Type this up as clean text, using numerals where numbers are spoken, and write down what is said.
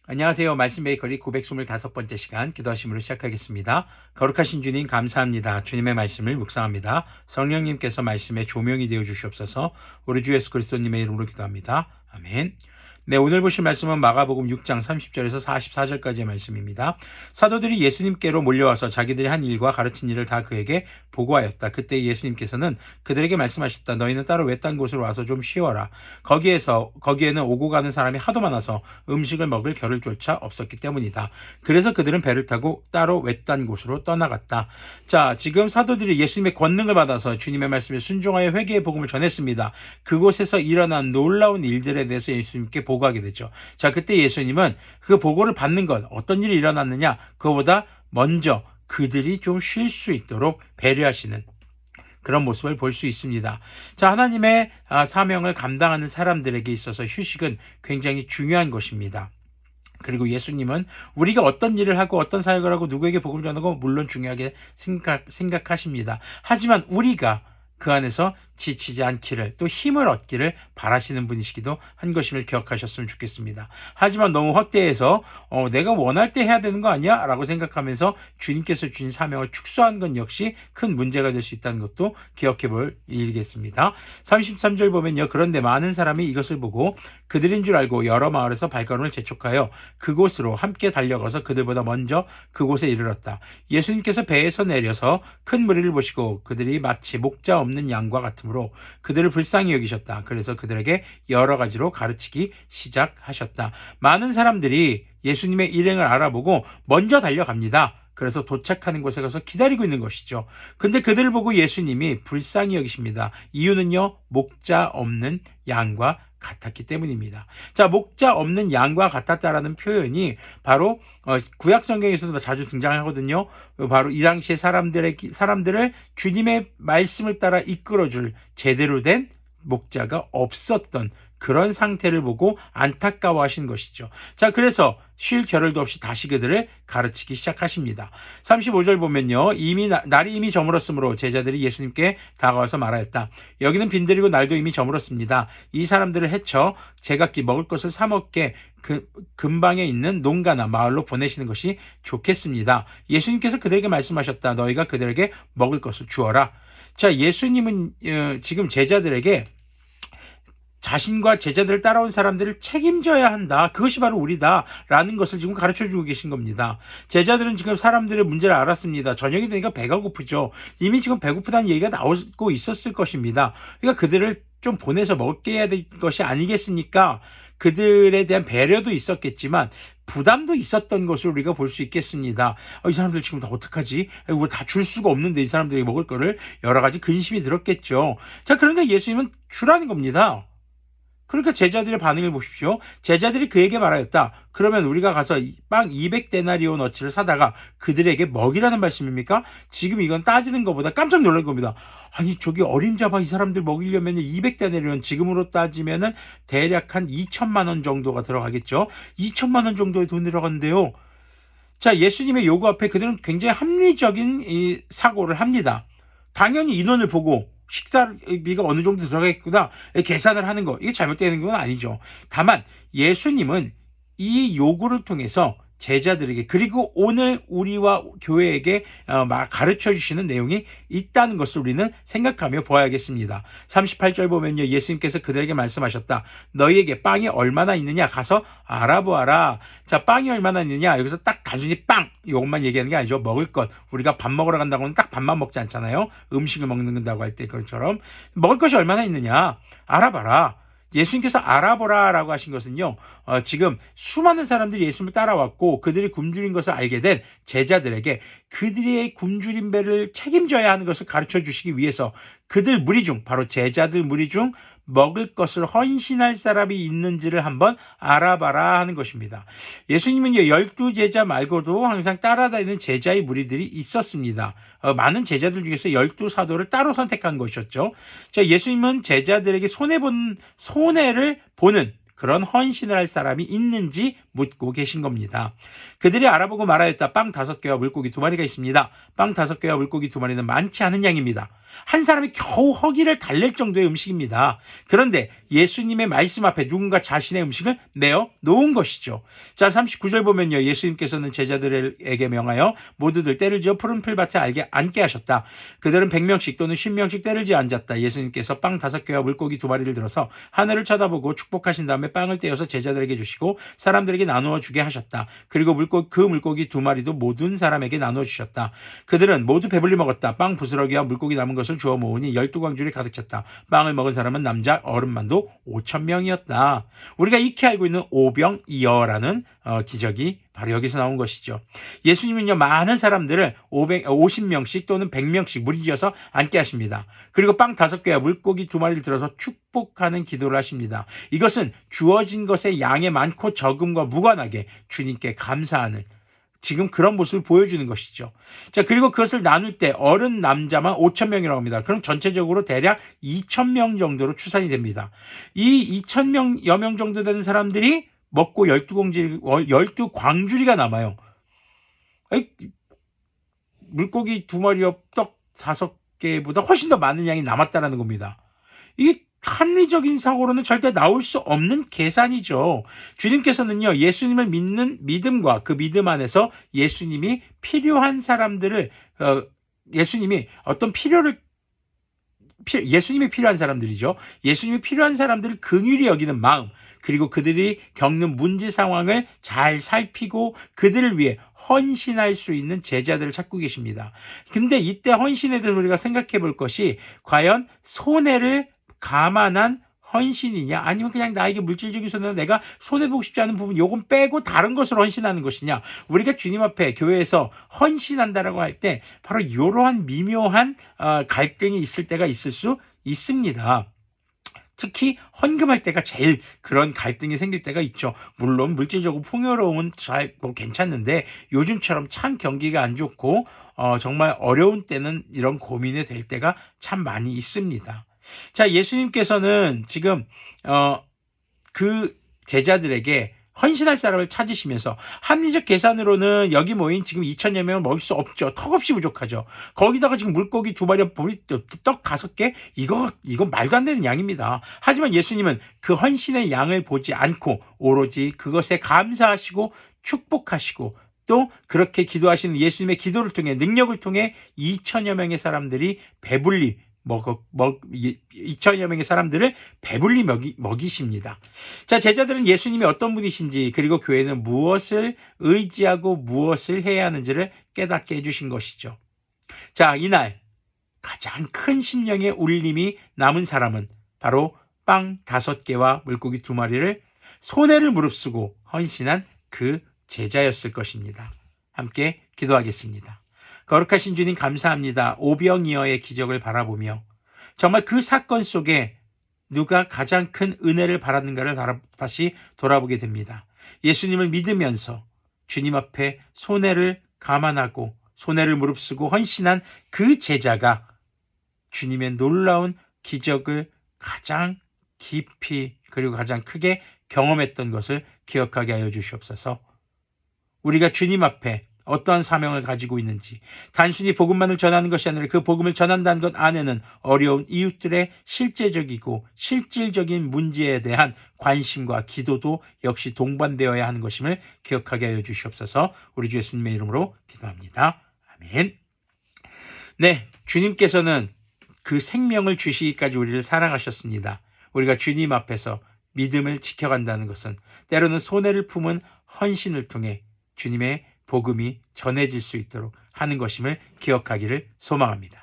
안녕하세요. 말씀 베이커리 925번째 시간 기도하심으로 시작하겠습니다. 거룩하신 주님 감사합니다. 주님의 말씀을 묵상합니다. 성령님께서 말씀의 조명이 되어 주시옵소서. 우리 주 예수 그리스도님의 이름으로 기도합니다. 아멘. 네, 오늘 보실 말씀은 마가복음 6장 30절에서 44절까지의 말씀입니다. 사도들이 예수님께로 몰려와서 자기들이 한 일과 가르친 일을 다 그에게 보고하였다. 그때 예수님께서는 그들에게 말씀하셨다. 너희는 따로 외딴 곳으로 와서 좀 쉬어라. 거기에는 오고 가는 사람이 하도 많아서 음식을 먹을 겨를 조차 없었기 때문이다. 그래서 그들은 배를 타고 따로 외딴 곳으로 떠나갔다. 자, 지금 사도들이 예수님의 권능을 받아서 주님의 말씀에 순종하여 회개의 복음을 전했습니다. 그곳에서 일어난 놀라운 일들에 대해서 예수님께 보고하게 되죠. 자, 그때 예수님은 그 보고를 받는 것, 어떤 일이 일어났느냐, 그거보다 먼저 그들이 좀 쉴 수 있도록 배려하시는 그런 모습을 볼 수 있습니다. 자, 하나님의 사명을 감당하는 사람들에게 있어서 휴식은 굉장히 중요한 것입니다. 그리고 예수님은 우리가 어떤 일을 하고 어떤 사역을 하고 누구에게 복음을 전하고 물론 중요하게 생각하십니다. 하지만 우리가 그 안에서 지치지 않기를 또 힘을 얻기를 바라시는 분이시기도 한 것임을 기억하셨으면 좋겠습니다. 하지만 너무 확대해서 내가 원할 때 해야 되는 거 아니야? 라고 생각하면서 주님께서 주신 사명을 축소한 건 역시 큰 문제가 될 수 있다는 것도 기억해 볼 일이겠습니다. 33절 보면요. 그런데 많은 사람이 이것을 보고 그들인 줄 알고 여러 마을에서 발걸음을 재촉하여 그곳으로 함께 달려가서 그들보다 먼저 그곳에 이르렀다. 예수님께서 배에서 내려서 큰 무리를 보시고 그들이 마치 목자 없는 양과 같으므로 그들을 불쌍히 여기셨다. 그래서 그들에게 여러 가지로 가르치기 시작하셨다. 많은 사람들이 예수님의 일행을 알아보고 먼저 달려갑니다. 그래서 도착하는 곳에 가서 기다리고 있는 것이죠. 근데 그들을 보고 예수님이 불쌍히 여기십니다. 이유는요, 목자 없는 양과 같았기 때문입니다. 자, 목자 없는 양과 같았다라는 표현이 바로 구약 성경에서도 자주 등장하거든요. 바로 이 당시에 사람들을 주님의 말씀을 따라 이끌어줄 제대로 된 목자가 없었던 그런 상태를 보고 안타까워하신 것이죠. 자, 그래서 쉴 겨를도 없이 다시 그들을 가르치기 시작하십니다. 35절 보면요. 날이 이미 저물었으므로 제자들이 예수님께 다가와서 말하였다. 여기는 빈들이고 날도 이미 저물었습니다. 이 사람들을 해쳐 제각기 먹을 것을 사 먹게 근방에 있는 농가나 마을로 보내시는 것이 좋겠습니다. 예수님께서 그들에게 말씀하셨다. 너희가 그들에게 먹을 것을 주어라. 자, 예수님은 지금 제자들에게 자신과 제자들을 따라온 사람들을 책임져야 한다. 그것이 바로 우리다라는 것을 지금 가르쳐주고 계신 겁니다. 제자들은 지금 사람들의 문제를 알았습니다. 저녁이 되니까 배가 고프죠. 이미 지금 배고프다는 얘기가 나오고 있었을 것입니다. 그러니까 그들을 좀 보내서 먹게 해야 될 것이 아니겠습니까? 그들에 대한 배려도 있었겠지만 부담도 있었던 것을 우리가 볼 수 있겠습니다. 이 사람들 지금 다 어떡하지? 우리 다 줄 수가 없는데 이 사람들이 먹을 거를 여러 가지 근심이 들었겠죠. 자, 그런데 예수님은 주라는 겁니다. 그러니까 제자들의 반응을 보십시오. 제자들이 그에게 말하였다. 그러면 우리가 가서 빵 200데나리오너치를 사다가 그들에게 먹이라는 말씀입니까? 지금 이건 따지는 것보다 깜짝 놀란 겁니다. 아니, 저기 어림잡아 이 사람들 먹이려면 200데나리온, 지금으로 따지면은 대략 한 2천만 원 정도가 들어가겠죠. 2천만 원 정도의 돈이 들어갔는데요. 자, 예수님의 요구 앞에 그들은 굉장히 합리적인 이 사고를 합니다. 당연히 인원을 보고 식사비가 어느 정도 들어가겠구나 계산을 하는 거, 이게 잘못되는 건 아니죠. 다만 예수님은 이 요구를 통해서 제자들에게 그리고 오늘 우리와 교회에게 가르쳐 주시는 내용이 있다는 것을 우리는 생각하며 보아야겠습니다. 38절 보면요. 예수님께서 그들에게 말씀하셨다. 너희에게 빵이 얼마나 있느냐 가서 알아보아라. 자, 빵이 얼마나 있느냐, 여기서 딱 단순히 빵 이것만 얘기하는 게 아니죠. 먹을 것, 우리가 밥 먹으러 간다고 하면 딱 밥만 먹지 않잖아요. 음식을 먹는다고 할 때 그것처럼 먹을 것이 얼마나 있느냐 알아봐라. 예수님께서 알아보라라고 하신 것은요, 지금 수많은 사람들이 예수님을 따라왔고 그들이 굶주린 것을 알게 된 제자들에게 그들의 굶주린 배를 책임져야 하는 것을 가르쳐 주시기 위해서 그들 무리 중, 바로 제자들 무리 중 먹을 것을 헌신할 사람이 있는지를 한번 알아봐라 하는 것입니다. 예수님은요, 12제자 말고도 항상 따라다니는 제자의 무리들이 있었습니다. 많은 제자들 중에서 12사도를 따로 선택한 것이었죠. 자, 예수님은 제자들에게 손해를 보는 그런 헌신을 할 사람이 있는지 묻고 계신 겁니다. 그들이 알아보고 말하였다. 빵 5개와 물고기 2마리가 있습니다. 빵 5개와 물고기 2마리는 많지 않은 양입니다. 한 사람이 겨우 허기를 달랠 정도의 음식입니다. 그런데 예수님의 말씀 앞에 누군가 자신의 음식을 내어 놓은 것이죠. 자, 39절 보면요. 예수님께서는 제자들에게 명하여 모두들 때를 지어 푸른 풀밭에 앉게 하셨다. 그들은 100명씩 또는 50명씩 때를 지어 앉았다. 예수님께서 빵 5개와 물고기 2마리를 들어서 하늘을 쳐다보고 축복하신 다음에 빵을 떼어서 제자들에게 주시고 사람들에게 나누어 주게 하셨다. 그리고 그 물고기 2마리도 모든 사람에게 나누어 주셨다. 그들은 모두 배불리 먹었다. 빵 부스러기와 물고기 남은 것을 주어 모으니 12광줄이 가득 찼다. 빵을 먹은 사람은 남자 어른만도 5,000명이었다. 우리가 익히 알고 있는 오병이어라는 기적이 바로 여기서 나온 것이죠. 예수님은요, 많은 사람들을 50명씩 또는 100명씩 무리지어서 앉게 하십니다. 그리고 빵 5개와 물고기 2마리를 들어서 축복하는 기도를 하십니다. 이것은 주어진 것의 양의 많고 적음과 무관하게 주님께 감사하는 지금 그런 모습을 보여주는 것이죠. 자, 그리고 그것을 나눌 때 어른 남자만 5,000명이라고 합니다. 그럼 전체적으로 대략 2,000명 정도로 추산이 됩니다. 이 2,000명여 명 정도 되는 사람들이 먹고 12광주리가 남아요. 물고기 2마리와 떡 5개보다 훨씬 더 많은 양이 남았다는 겁니다. 이게 합리적인 사고로는 절대 나올 수 없는 계산이죠. 주님께서는요, 예수님을 믿는 믿음과 그 믿음 안에서 예수님이 필요한 사람들을 예수님이 필요한 사람들이죠. 예수님이 필요한 사람들을 긍휼히 여기는 마음, 그리고 그들이 겪는 문제 상황을 잘 살피고 그들을 위해 헌신할 수 있는 제자들을 찾고 계십니다. 근데 이때 헌신에 대해서 우리가 생각해 볼 것이 과연 손해를 감안한 헌신이냐, 아니면 그냥 나에게 물질적인 손해는 내가 손해보고 싶지 않은 부분 요건 빼고 다른 것으로 헌신하는 것이냐. 우리가 주님 앞에 교회에서 헌신한다라고 할 때 바로 이러한 미묘한 갈등이 있을 때가 있을 수 있습니다. 특히 헌금할 때가 제일 그런 갈등이 생길 때가 있죠. 물론 물질적으로 풍요로움은 잘 괜찮은데 요즘처럼 참 경기가 안 좋고 정말 어려운 때는 이런 고민이 될 때가 참 많이 있습니다. 자, 예수님께서는 지금 그 제자들에게 헌신할 사람을 찾으시면서 합리적 계산으로는 여기 모인 지금 2,000여 명을 먹을 수 없죠. 턱없이 부족하죠. 거기다가 지금 물고기 2마리, 떡 5개, 이거 말도 안 되는 양입니다. 하지만 예수님은 그 헌신의 양을 보지 않고 오로지 그것에 감사하시고 축복하시고 또 그렇게 기도하시는 예수님의 기도를 통해, 능력을 통해 2,000여 명의 사람들이 배불리 2,000여 명의 사람들을 배불리 먹이십니다. 자, 제자들은 예수님이 어떤 분이신지, 그리고 교회는 무엇을 의지하고 무엇을 해야 하는지를 깨닫게 해주신 것이죠. 자, 이날 가장 큰 심령의 울림이 남은 사람은 바로 빵 5개와 물고기 2마리를 손해를 무릅쓰고 헌신한 그 제자였을 것입니다. 함께 기도하겠습니다. 거룩하신 주님, 감사합니다. 오병이어의 기적을 바라보며 정말 그 사건 속에 누가 가장 큰 은혜를 받았는가를 다시 돌아보게 됩니다. 예수님을 믿으면서 주님 앞에 손해를 감안하고 손해를 무릅쓰고 헌신한 그 제자가 주님의 놀라운 기적을 가장 깊이 그리고 가장 크게 경험했던 것을 기억하게 하여 주시옵소서. 우리가 주님 앞에 어떠한 사명을 가지고 있는지, 단순히 복음만을 전하는 것이 아니라 그 복음을 전한다는 것 안에는 어려운 이웃들의 실제적이고 실질적인 문제에 대한 관심과 기도도 역시 동반되어야 하는 것임을 기억하게 하여 주시옵소서. 우리 주 예수님의 이름으로 기도합니다. 아멘. 네, 주님께서는 그 생명을 주시기까지 우리를 사랑하셨습니다. 우리가 주님 앞에서 믿음을 지켜간다는 것은 때로는 손해를 품은 헌신을 통해 주님의 복음이 전해질 수 있도록 하는 것임을 기억하기를 소망합니다.